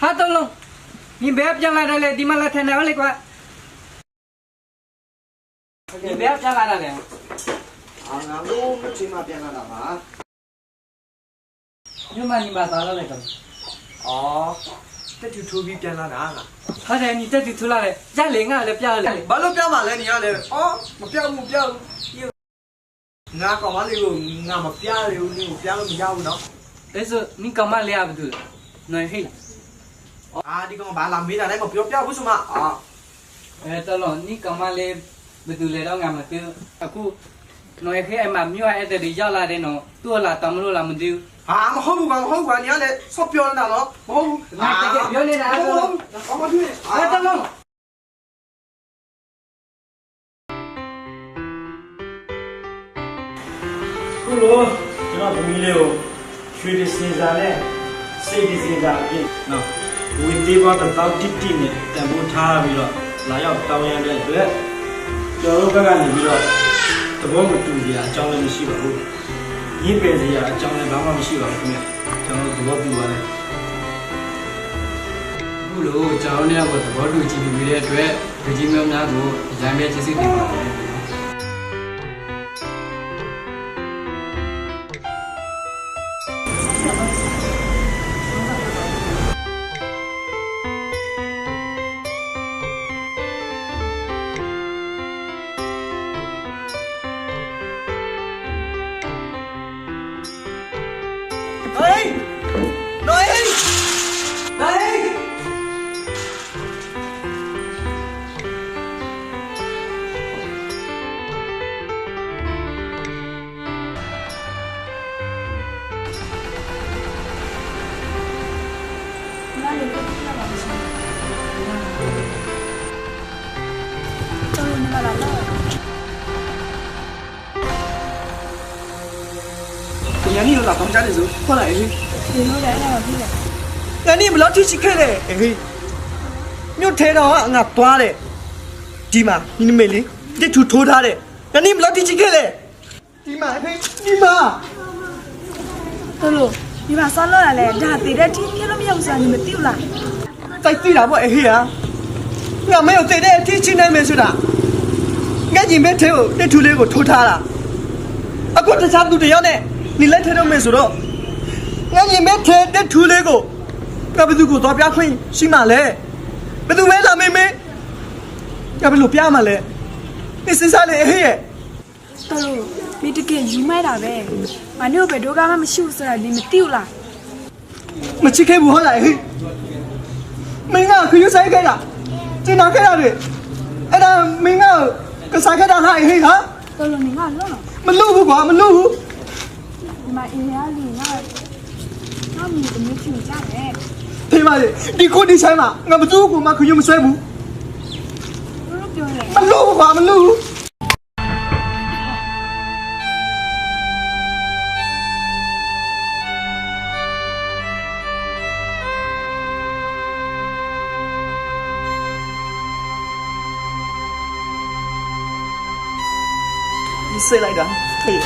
ဟာတော့လုံး你不要讲来了嘞，你们来听到那个，你不要讲来了嘞。俺都起码变了的嘛。你把咋了那个？哦，这就土比变了的啊。好的，你这就出来了，家里俺来表了。把路变完了，你要来哦，我变。俺干嘛的哟？俺没变了哟，你变了没变呢？但是你干嘛来不对？那黑了。啊，你讲把蓝莓的那个变为什么啊？ตลอดนี่ก็มาเลยไปดูเลยแล้วงานมาตื้อအခုหน่อยแค่มาမြို့အဲ့တဲ့ရောက်လာတဲ့နော်သူ့လာတမလို့လာမသိဘူး啊，没好不管，你要来说标了了，没好。ငါတကယ်ပြောနေတာတော့我去。အဲ့တလုံးခုလိုကျွန်တော်သမီးလေးကိုရွှေစင်စာနဲ့စိတ်စင်စာအပြင်နော်ဝီတီဘောတော့တိတိနဲ့တံပိုးထားပြီးတော့လာရောက်တောင်းရတဲ့အတွက်ကျွန်တော်တို့ဘက်ကနေပြီးတော့သဘောမတူကြအကြောင်းလည်းမရှိပါဘူး။ရင်းပယ်စရာအကြောင်းလည်းဘာမှမရှိပါဘူးခင်ဗျ။ကျွန်တော်တို့သဘောတူပါတယ်။အခုလိုကျွန်တော်တို့ကသဘောတူကြည့်ပြီးတဲ့အတွက်ဒီကြီးမျိုးများကိုအကြမ်းပြကျေးဇူးတင်ပါတယ်။你有哪东家的时候，过来去。你不老提起开嘞，你有听到啊？俺断嘞，弟妈，你没哩？你出偷他嘞？你不老提起开嘞？弟妈，对喽，你把烧了来，然后对着天天都没有啥，你们丢了。在对了不？啊，俺没有对的，天气那没说的，俺今天偷，你出来我偷他了，啊，我这啥都这样的。你来听到没说到？俺你没听的出来过，俺不是过多边困，行嘛嘞？不是为啥妹妹？俺不路边嘛嘞？你身上嘞嘿？对喽，你这个有买了呗？俺那边都干嘛没修死了，你们丢了。没去开不好来嘿？没啊，可有谁开了？这哪开了的？哎，那没啊，个啥开了还嘿哈？对喽，你看了。没路不管，没路。妈，一年里那米都没听讲嘞。对嘛的，你过你猜嘛，俺们做过嘛，可有没摔不？没路不管，没路。你谁来的？可以。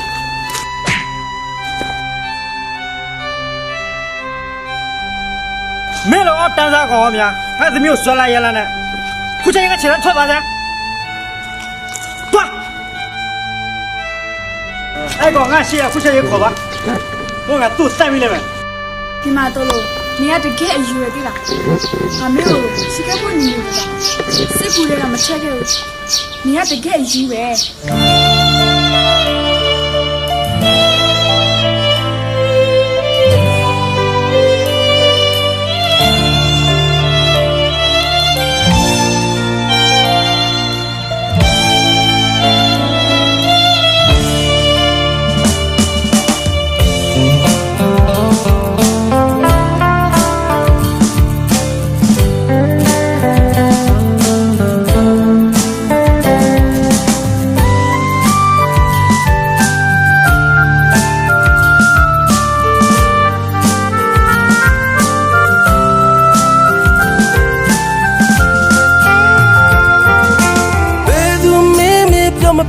没了，我单啥搞面，还是没有说来也了呢。回家应该起来吃饭噻。断。哎哥，俺先回家也考吧，我俺都3位了没。你妈到了，你也得给一月的啦。还没有，是个问题的，是不然俺们吃的，你也得给一月。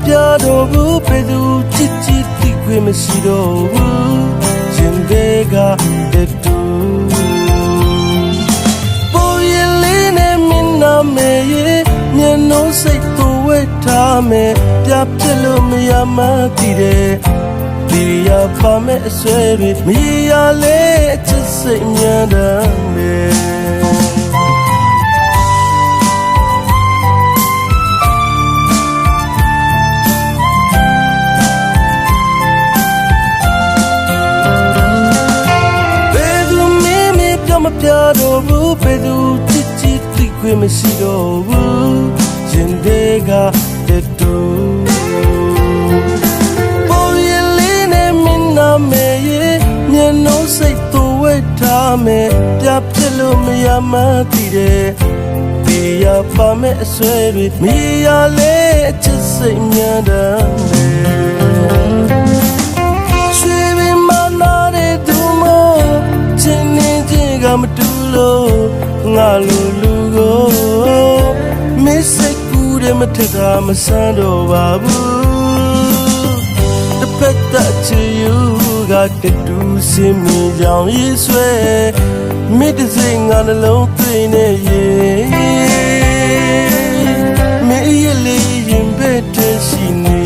ပြတော့ဘူးဘယ်သူချစ်ချစ်တိခွေမရှိတော့ဘူးရှင်တွေကတူ မျက်နှာစိတ်သွေးထားမယ်ပြပြလို့မရမှသိတယ်ဒီရပါမဲ့အဆွဲတွေမရလဲအချစ်စိတ်များတယ်မပြတော့ဘူးဘယ်သူချစ်ချစ်သိခွင့်မရှိတော့ဘူးရင်တွေကတဲ့တူပေါ်ရလေးနဲ့မင်းနာမေရဲ့မျက်နှာစိတ်သွေးထားမယ်ပြပြလို့မရမှသိတယ်ဒီရပါမဲ့အဆွဲတွေမရလဲအချစ်စိတ်များတယ်မတူလို့ငါလူလူကိုမစ်စိတ်ကူးတယ်မထက်တာမဆန်းတော့ပါဘူးတစ်ဖက်သက်ချီယူကတတူစင်မြင်ကြောင်ရေးဆွဲမိတစိတ်ငါနှလုံးသွင်းနေရဲ့မေးရလေးရင်ပဲတရှိနေ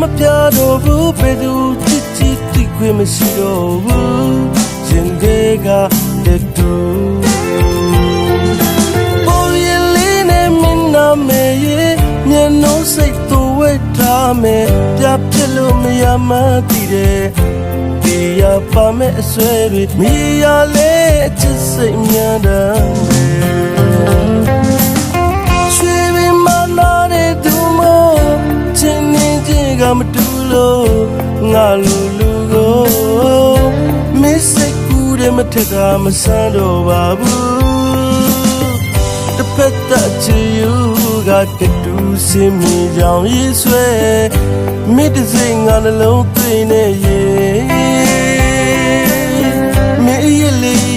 မပြတော့ဘူးဘယ်သူချစ်ချစ်သိခွင့်မရှိတော့ဘူးရင်တွေကတဲ့တူပေါ်ရလေးနဲ့မင်းနာမေရဲ့မျက်နှာစိတ်သွေးထားမယ်ပြပြလို့မရမှသိတယ်ဒီရပါမဲ့အဆွဲတွေမရလဲအချစ်စိတ်များတယ်မတူလို့ငါလူလူကိုမစ်စိတ်ကူးတယ်မထက်တာမဆန်းတော့ပါဘူးတစ်ဖက်သက်ချီယူကတတူစင်မြေကြောင်ရေးဆွဲမိတစိတ်ငါနှလုံးသွင်းနေရဲ့မေးရလေး